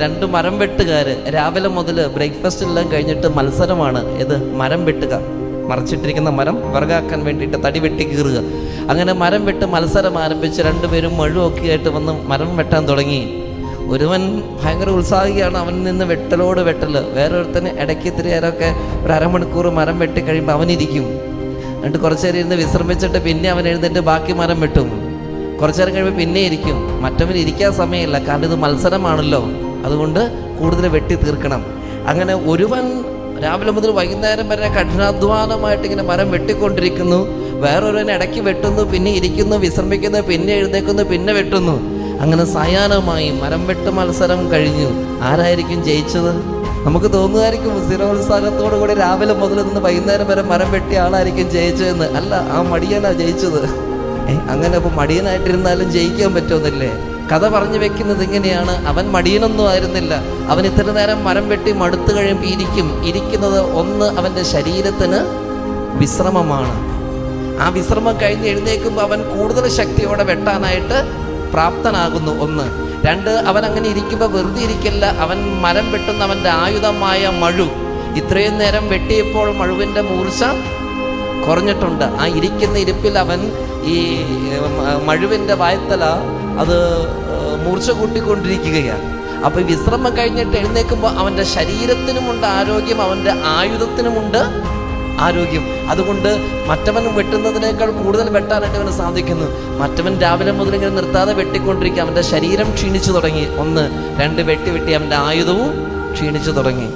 രണ്ട് മരം വെട്ടുകാര് രാവിലെ മുതൽ ബ്രേക്ക്ഫാസ്റ്റ് എല്ലാം കഴിഞ്ഞിട്ട് മത്സരമാണ്. ഇത് മരം വെട്ടുക, മറച്ചിട്ടിരിക്കുന്ന മരം വിറകാക്കാൻ വേണ്ടിയിട്ട് തടി വെട്ടി കീറുക. അങ്ങനെ മരം വെട്ട് മത്സരം ആരംഭിച്ച് രണ്ടുപേരും മഴുവൊക്കെ ആയിട്ട് വന്ന് മരം വെട്ടാൻ തുടങ്ങി. ഒരുവൻ ഭയങ്കര ഉത്സാഹിയാണ്, അവനിൽ നിന്ന് വെട്ടലോട് വെട്ടല്. വേറൊരുത്തന് ഇടയ്ക്ക് ഇത്തിരി നേരമൊക്കെ ഒരു അരമണിക്കൂർ മരം വെട്ടി കഴിയുമ്പോൾ അവനിരിക്കും. എന്നിട്ട് കുറച്ച് നേരം ഇരുന്ന് വിശ്രമിച്ചിട്ട് പിന്നെ അവൻ എഴുന്നേറ്റ് ബാക്കി മരം വെട്ടും. കുറച്ചു നേരം കഴിയുമ്പോൾ പിന്നെ ഇരിക്കും. മറ്റവൻ ഇരിക്കാൻ സമയമില്ല, കാരണം ഇത് മത്സരമാണല്ലോ, അതുകൊണ്ട് കൂടുതൽ വെട്ടി തീർക്കണം. അങ്ങനെ ഒരുവൻ രാവിലെ മുതൽ വൈകുന്നേരം വരെ കഠിനാധ്വാനമായിട്ട് ഇങ്ങനെ മരം വെട്ടിക്കൊണ്ടിരിക്കുന്നു. വേറൊരുവൻ ഇടയ്ക്ക് വെട്ടുന്നു, പിന്നെ ഇരിക്കുന്നു, വിശ്രമിക്കുന്നു, പിന്നെ എഴുന്നേക്കുന്നു, പിന്നെ വെട്ടുന്നു. അങ്ങനെ സായാഹ്നമായി മരം വെട്ട് മത്സരം കഴിഞ്ഞു. ആരായിരിക്കും ജയിച്ചത്? നമുക്ക് തോന്നുമായിരിക്കും സ്ഥിരോത്സാഹത്തോടു കൂടി രാവിലെ മുതൽ നിന്ന് വൈകുന്നേരം വരെ മരം വെട്ടിയ ആളായിരിക്കും ജയിച്ചതെന്ന്. അല്ല, ആ മടിയനാ ജയിച്ചത്. അങ്ങനെ അപ്പോൾ മടിയനായിട്ടിരുന്നാലും ജയിക്കാൻ പറ്റുമെന്നില്ലേ? കഥ പറഞ്ഞു വെക്കുന്നത് ഇങ്ങനെയാണ്. അവൻ മടിയനൊന്നും ആയിരുന്നില്ല. അവൻ ഇത്ര നേരം മരം വെട്ടി മടുത്തു കഴിയുമ്പോൾ ഇരിക്കുന്നത് ഒന്ന് അവൻ്റെ ശരീരത്തിന് വിശ്രമമാണ്. ആ വിശ്രമം കഴിഞ്ഞ് എഴുന്നേൽക്കുമ്പോൾ അവൻ കൂടുതൽ ശക്തിയോടെ വെട്ടാനായിട്ട് പ്രാപ്തനാകുന്നു. ഒന്ന്. രണ്ട്, അവൻ അങ്ങനെ ഇരിക്കുമ്പോൾ വെറുതെ ഇരിക്കില്ല, അവൻ മരം വെട്ടുന്ന അവൻ്റെ ആയുധമായ മഴു. ഇത്രയും നേരം വെട്ടിയപ്പോൾ മഴുവിൻ്റെ മൂർച്ച കുറഞ്ഞിട്ടുണ്ട്. ആ ഇരിക്കുന്ന ഇരിപ്പിൽ അവൻ ഈ മഴുവിൻ്റെ വായ്ത്തല അത് മൂർച്ച കൂട്ടിക്കൊണ്ടിരിക്കുകയാണ്. അപ്പോൾ വിശ്രമം കഴിഞ്ഞിട്ട് എഴുന്നേൽക്കുമ്പോൾ അവൻ്റെ ശരീരത്തിനുമുണ്ട് ആരോഗ്യം, അവൻ്റെ ആയുധത്തിനുമുണ്ട് ആരോഗ്യം. അതുകൊണ്ട് മറ്റവൻ വെട്ടുന്നതിനേക്കാൾ കൂടുതൽ വെട്ടാനായിട്ട് അവന് സാധിക്കുന്നു. മറ്റവൻ രാവിലെ മുതൽ ഇങ്ങനെ നിർത്താതെ വെട്ടിക്കൊണ്ടിരിക്കുക, അവൻ്റെ ശരീരം ക്ഷീണിച്ചു തുടങ്ങി. ഒന്ന്. രണ്ട്, വെട്ടി അവൻ്റെ ആയുധവും ക്ഷീണിച്ചു തുടങ്ങി.